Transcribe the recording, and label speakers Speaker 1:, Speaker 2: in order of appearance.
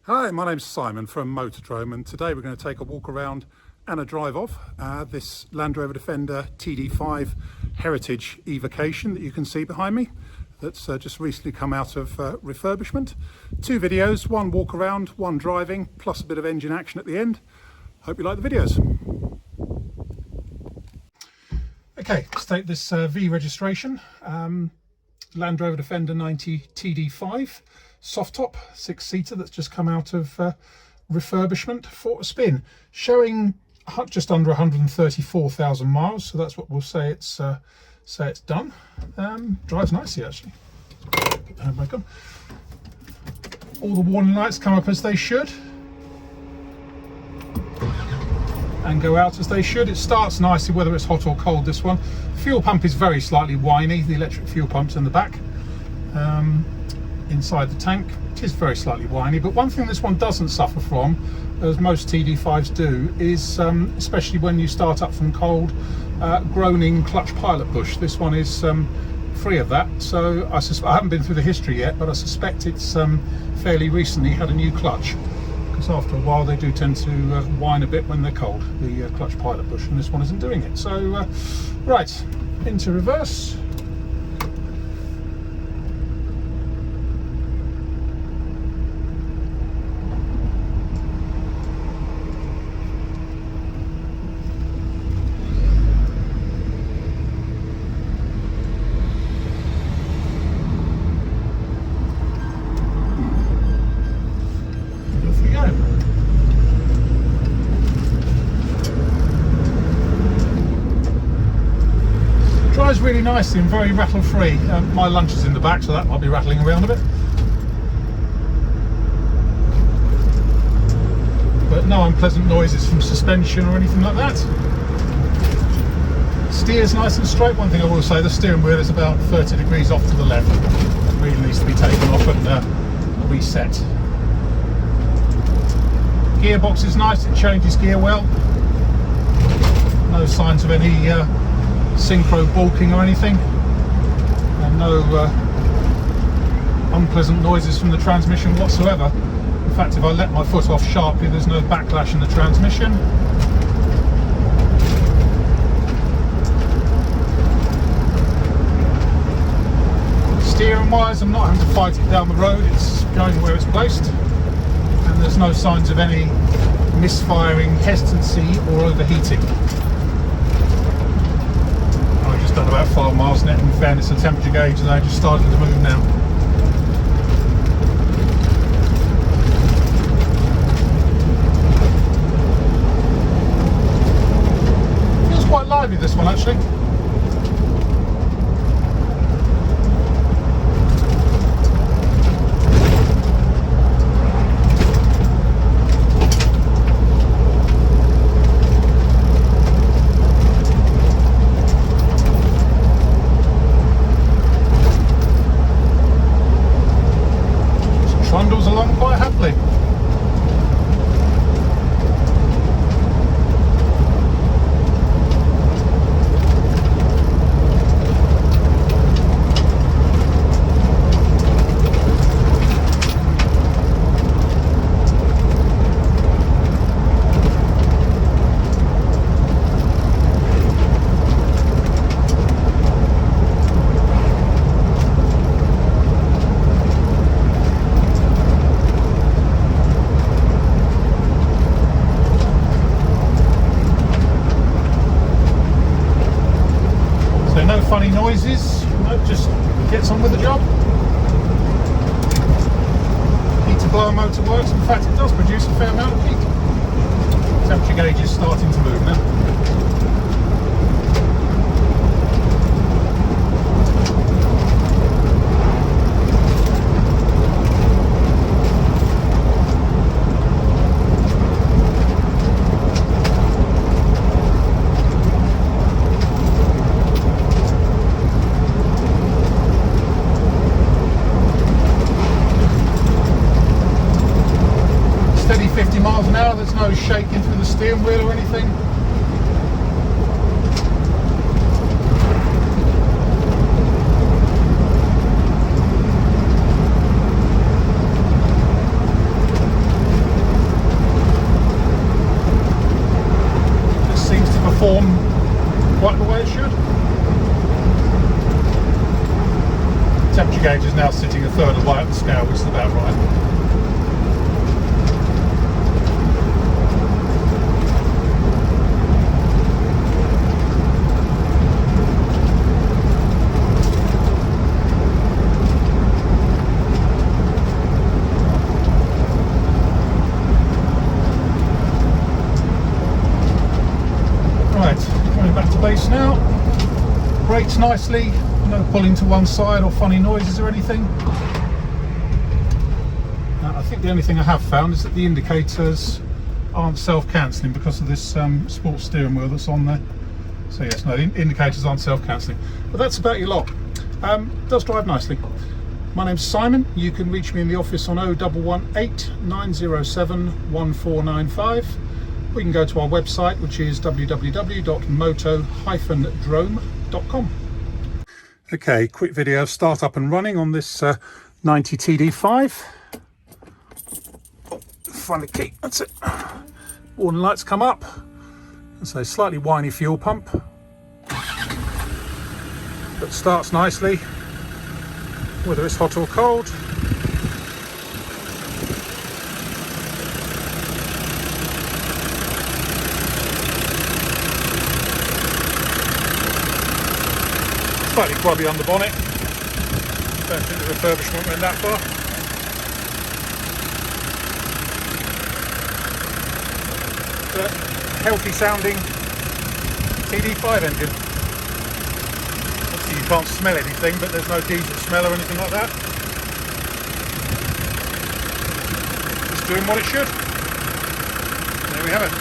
Speaker 1: Hi, my name's Simon from Motordrome, and today we're going to take a walk around and a drive off this Land Rover Defender TD5 Heritage evocation that you can see behind me. That's just recently come out of refurbishment. Two videos, one walk around, one driving, plus a bit of engine action at the end. Hope you like the videos. Okay, let's take this V registration. Land Rover Defender 90 TD5 soft top 6-seater that's just come out of refurbishment for a spin, showing just under 134,000 miles. So that's what we'll say it's done. Drives nicely actually. Put the handbrake on. All the warning lights come up as they should and go out as they should. It starts nicely whether it's hot or cold, this one. Fuel pump is very slightly whiny, the electric fuel pump's in the back. Inside the tank, it is very slightly whiny, but one thing this one doesn't suffer from, as most TD5s do, is especially when you start up from cold, groaning clutch pilot push. This one is free of that, so I haven't been through the history yet, but I suspect it's fairly recently had a new clutch, because after a while they do tend to whine a bit when they're cold, the clutch pilot push, and this one isn't doing it. So right, into reverse. Drives really nicely and very rattle free. My lunch is in the back, so that might be rattling around a bit, but no unpleasant noises from suspension or anything like that. Steers nice and straight. One thing I will say, the steering wheel is about 30 degrees off to the left. It really needs to be taken off and reset. Gearbox is nice, it changes gear well. No signs of any synchro balking or anything, and no unpleasant noises from the transmission whatsoever. In fact, if I let my foot off sharply, there's no backlash in the transmission. Steering wise, I'm not having to fight it down the road, it's going where it's placed, and there's no signs of any misfiring, hesitancy or overheating. Done about 5 miles net. In fairness, the temperature gauge is just starting to move now. Feels quite lively, this one actually. Trundles along quite happily. No funny noises, just gets on with the job. Heater blower motor works, in fact it does produce a fair amount of heat. Temperature gauge is starting to move now. Steady 50 miles an hour, there's no shaking through the steering wheel or anything. gauge is now sitting a third away at the scale, which is about right. Coming back to base now. Brakes nicely, no pulling to one side or funny noises or anything. I think the only thing I have found is that the indicators aren't self-cancelling because of this sports steering wheel that's on there. So yes, no, the indicators aren't self-cancelling. But that's about your lot. Does drive nicely. My name's Simon. You can reach me in the office on 0118 907 1495. We can go to our website, which is www.moto-drome.com. Okay, quick video of start up and running on this 90 TD5. Find the key, that's it. Warning lights come up. And so slightly whiny fuel pump, but starts nicely, whether it's hot or cold. Slightly grubby on the bonnet. Don't think the refurbishment went that far. But healthy sounding TD5 engine. Obviously you can't smell anything, but there's no diesel smell or anything like that. Just doing what it should. There we have it.